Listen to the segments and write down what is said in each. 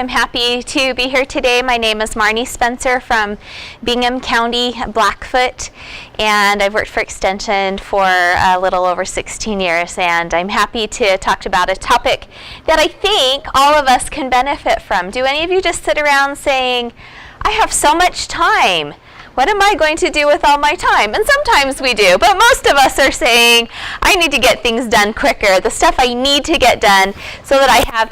I'm happy to be here today. My name is Marnie Spencer from Bingham County, Blackfoot, and I've worked for Extension for a little over 16 years, and I'm happy to talk about a topic that I think all of us can benefit from. Do any of you just sit around saying, I have so much time? What am I going to do with all my time? And sometimes we do, but most of us are saying, I need to get things done quicker, the stuff I need to get done so that I have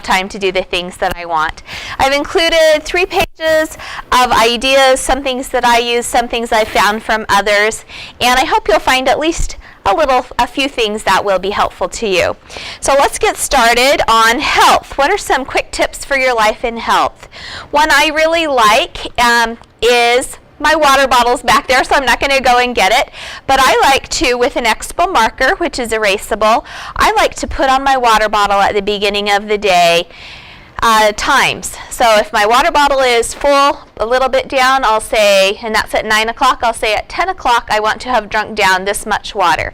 time to do the things that I want. I've included 3 pages of ideas, some things that I use, some things I've found from others, and I hope you'll find at least a few things that will be helpful to you. So let's get started on health. What are some quick tips for your life in health? One I really like is my water bottle's back there, so I'm not going to go and get it. But I like to, with an Expo marker, which is erasable, I like to put on my water bottle at the beginning of the day times. So if my water bottle is full, a little bit down, I'll say, and that's at 9 o'clock, I'll say at 10 o'clock I want to have drunk down this much water.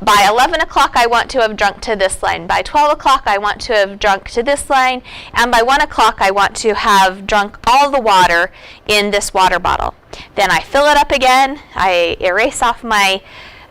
By 11 o'clock I want to have drunk to this line. By 12 o'clock I want to have drunk to this line. And by 1 o'clock I want to have drunk all the water in this water bottle. Then I fill it up again, I erase off my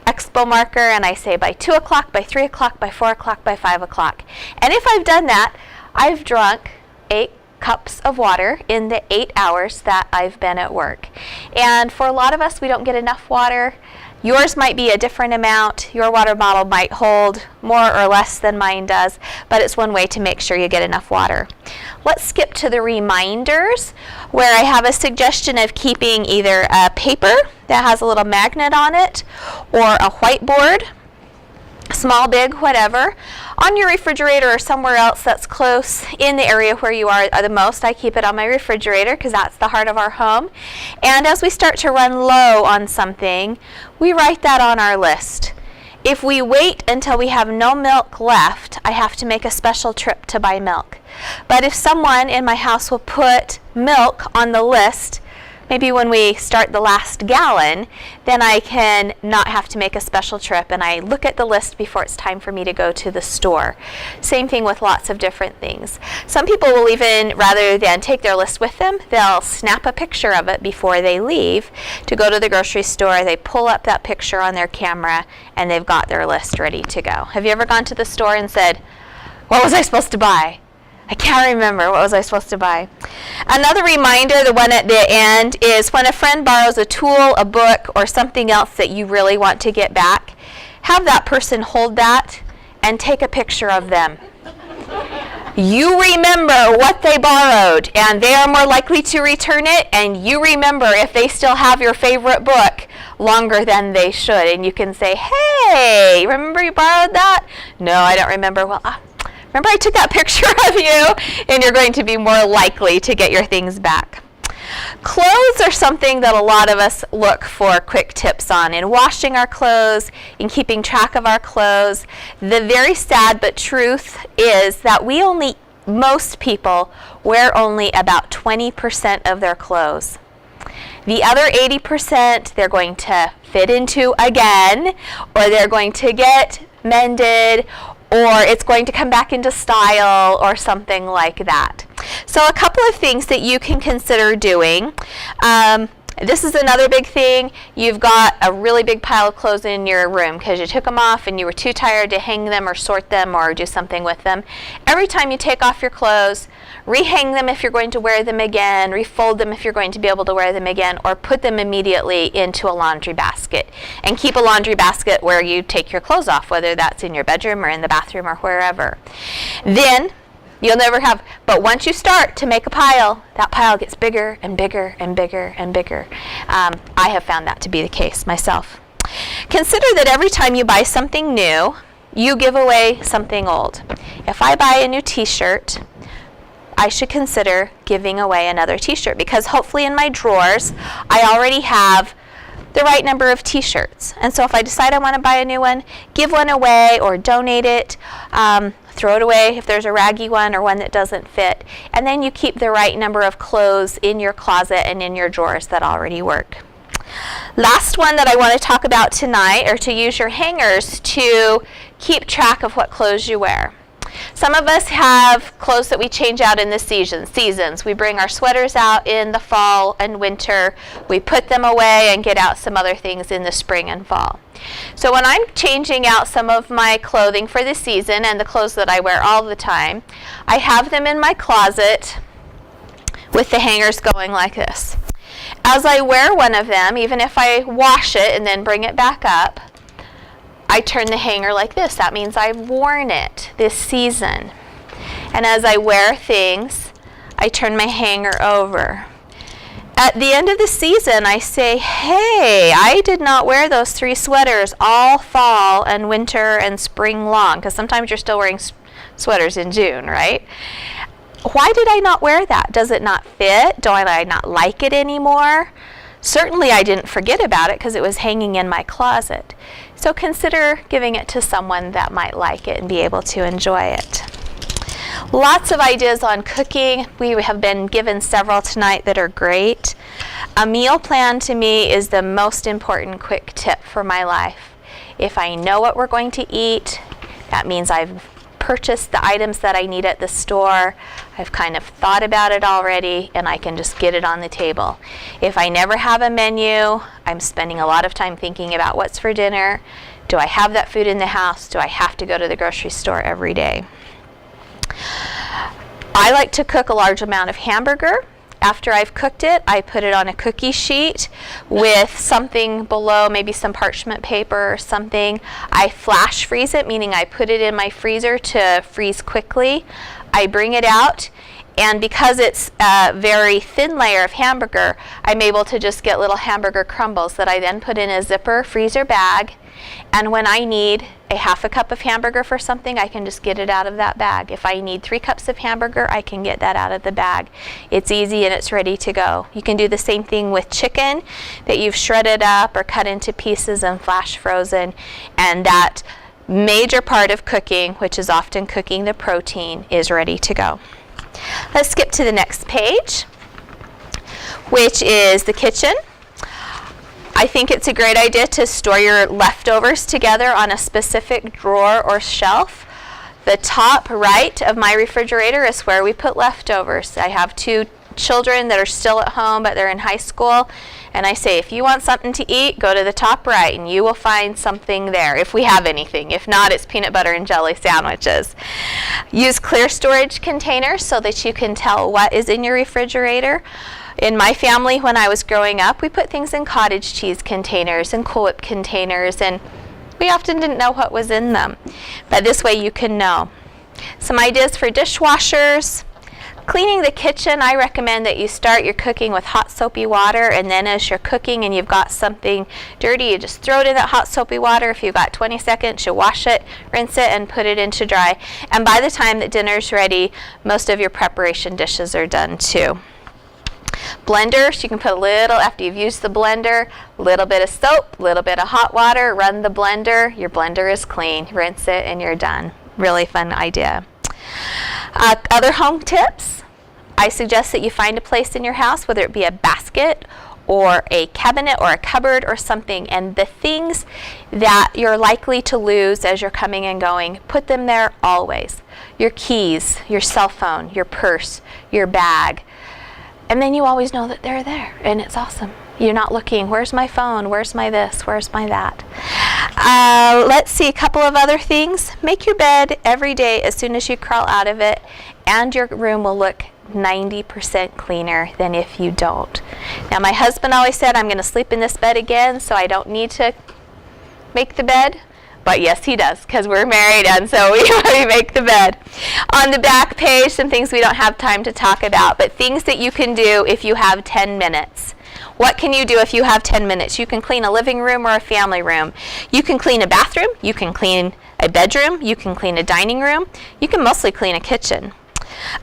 Expo marker, and I say by 2 o'clock, by 3 o'clock, by 4 o'clock, by 5 o'clock. And if I've done that, I've drunk 8 cups of water in the 8 hours that I've been at work. And for a lot of us, we don't get enough water. Yours might be a different amount. Your water bottle might hold more or less than mine does, but it's one way to make sure you get enough water. Let's skip to the reminders, where I have a suggestion of keeping either a paper that has a little magnet on it or a whiteboard, small, big, whatever, on your refrigerator or somewhere else that's close in the area where you are the most. I keep it on my refrigerator because that's the heart of our home. And as we start to run low on something, we write that on our list. If we wait until we have no milk left, I have to make a special trip to buy milk. But if someone in my house will put milk on the list, maybe when we start the last gallon, then I can not have to make a special trip, and I look at the list before it's time for me to go to the store. Same thing with lots of different things. Some people will even, rather than take their list with them, they'll snap a picture of it before they leave to go to the grocery store. They pull up that picture on their camera, and they've got their list ready to go. Have you ever gone to the store and said, what was I supposed to buy? I can't remember. What was I supposed to buy? Another reminder, the one at the end, is when a friend borrows a tool, a book, or something else that you really want to get back, have that person hold that and take a picture of them. You remember what they borrowed, and they are more likely to return it, and you remember if they still have your favorite book longer than they should. And you can say, hey, remember you borrowed that? No, I don't remember. Well, remember I took that picture of you, and you're going to be more likely to get your things back. Clothes are something that a lot of us look for quick tips on. In washing our clothes, in keeping track of our clothes, the very sad but truth is that most people wear only about 20% of their clothes. The other 80% they're going to fit into again, or they're going to get mended, or it's going to come back into style or something like that. So a couple of things that you can consider doing. This is another big thing. You've got a really big pile of clothes in your room because you took them off and you were too tired to hang them or sort them or do something with them. Every time you take off your clothes, rehang them if you're going to wear them again, refold them if you're going to be able to wear them again, or put them immediately into a laundry basket. And keep a laundry basket where you take your clothes off, whether that's in your bedroom or in the bathroom or wherever. Then you'll never have, but once you start to make a pile, that pile gets bigger and bigger and bigger and bigger. I have found that to be the case myself. Consider that every time you buy something new, you give away something old. If I buy a new t-shirt, I should consider giving away another t-shirt, because hopefully in my drawers I already have the right number of t-shirts. And so if I decide I want to buy a new one, give one away or donate it, throw it away if there's a raggy one or one that doesn't fit. And then you keep the right number of clothes in your closet and in your drawers that already work. Last one that I want to talk about tonight, or to use your hangers to keep track of what clothes you wear. Some of us have clothes that we change out in the seasons. We bring our sweaters out in the fall and winter. We put them away and get out some other things in the spring and fall. So when I'm changing out some of my clothing for the season and the clothes that I wear all the time, I have them in my closet with the hangers going like this. As I wear one of them, even if I wash it and then bring it back up, I turn the hanger like this. That means I've worn it this season. And as I wear things, I turn my hanger over. At the end of the season, I say, hey, I did not wear those 3 sweaters all fall and winter and spring long, because sometimes you're still wearing sweaters in June, right? Why did I not wear that? Does it not fit? Do I not like it anymore? Certainly I didn't forget about it because it was hanging in my closet. So consider giving it to someone that might like it and be able to enjoy it. Lots of ideas on cooking. We have been given several tonight that are great. A meal plan to me is the most important quick tip for my life. If I know what we're going to eat, that means I've purchased the items that I need at the store. I've kind of thought about it already, and I can just get it on the table. If I never have a menu, I'm spending a lot of time thinking about what's for dinner. Do I have that food in the house? Do I have to go to the grocery store every day? I like to cook a large amount of hamburger. After I've cooked it, I put it on a cookie sheet with something below, maybe some parchment paper or something. I flash freeze it, meaning I put it in my freezer to freeze quickly. I bring it out, and because it's a very thin layer of hamburger, I'm able to just get little hamburger crumbles that I then put in a zipper freezer bag. And when I need a half a cup of hamburger for something, I can just get it out of that bag. If I need 3 cups of hamburger, I can get that out of the bag. It's easy and it's ready to go. You can do the same thing with chicken that you've shredded up or cut into pieces and flash frozen. And that major part of cooking, which is often cooking the protein, is ready to go. Let's skip to the next page, which is the kitchen. I think it's a great idea to store your leftovers together on a specific drawer or shelf. The top right of my refrigerator is where we put leftovers. I have 2 children that are still at home, but they're in high school. And I say, if you want something to eat, go to the top right, and you will find something there, if we have anything. If not, it's peanut butter and jelly sandwiches. Use clear storage containers so that you can tell what is in your refrigerator. In my family, when I was growing up, we put things in cottage cheese containers and Cool Whip containers, and we often didn't know what was in them. But this way you can know. Some ideas for dishwashers. Cleaning the kitchen, I recommend that you start your cooking with hot soapy water, and then as you're cooking and you've got something dirty, you just throw it in that hot soapy water. If you've got 20 seconds, you wash it, rinse it, and put it into dry. And by the time that dinner's ready, most of your preparation dishes are done too. Blenders, you can put a little, after you've used the blender, a little bit of soap, a little bit of hot water, run the blender. Your blender is clean. Rinse it and you're done. Really fun idea. Other home tips, I suggest that you find a place in your house, whether it be a basket or a cabinet or a cupboard or something, and the things that you're likely to lose as you're coming and going, put them there always. Your keys, your cell phone, your purse, your bag. And then you always know that they're there, and it's awesome. You're not looking, where's my phone, where's my this, where's my that. Let's see a couple of other things. Make your bed every day as soon as you crawl out of it, and your room will look 90% cleaner than if you don't. Now, my husband always said, I'm going to sleep in this bed again, so I don't need to make the bed. But yes, he does, because we're married, and so we make the bed. On the back page, some things we don't have time to talk about, but things that you can do if you have 10 minutes. What can you do if you have 10 minutes? You can clean a living room or a family room. You can clean a bathroom. You can clean a bedroom. You can clean a dining room. You can mostly clean a kitchen.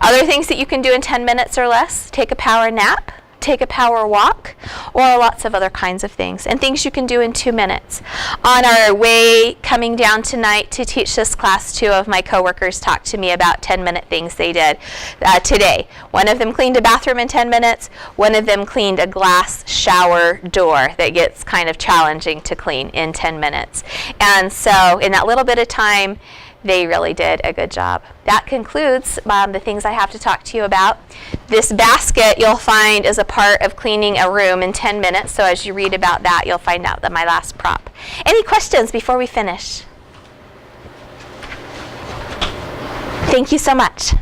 Other things that you can do in 10 minutes or less: take a power nap, take a power walk, or lots of other kinds of things, and things you can do in 2 minutes. On our way coming down tonight to teach this class, 2 of my coworkers talked to me about 10-minute things they did today. One of them cleaned a bathroom in 10 minutes. One of them cleaned a glass shower door that gets kind of challenging to clean in 10 minutes. And so in that little bit of time, they really did a good job. That concludes the things I have to talk to you about. This basket you'll find is a part of cleaning a room in 10 minutes, so as you read about that, you'll find out that my last prop. Any questions before we finish? Thank you so much.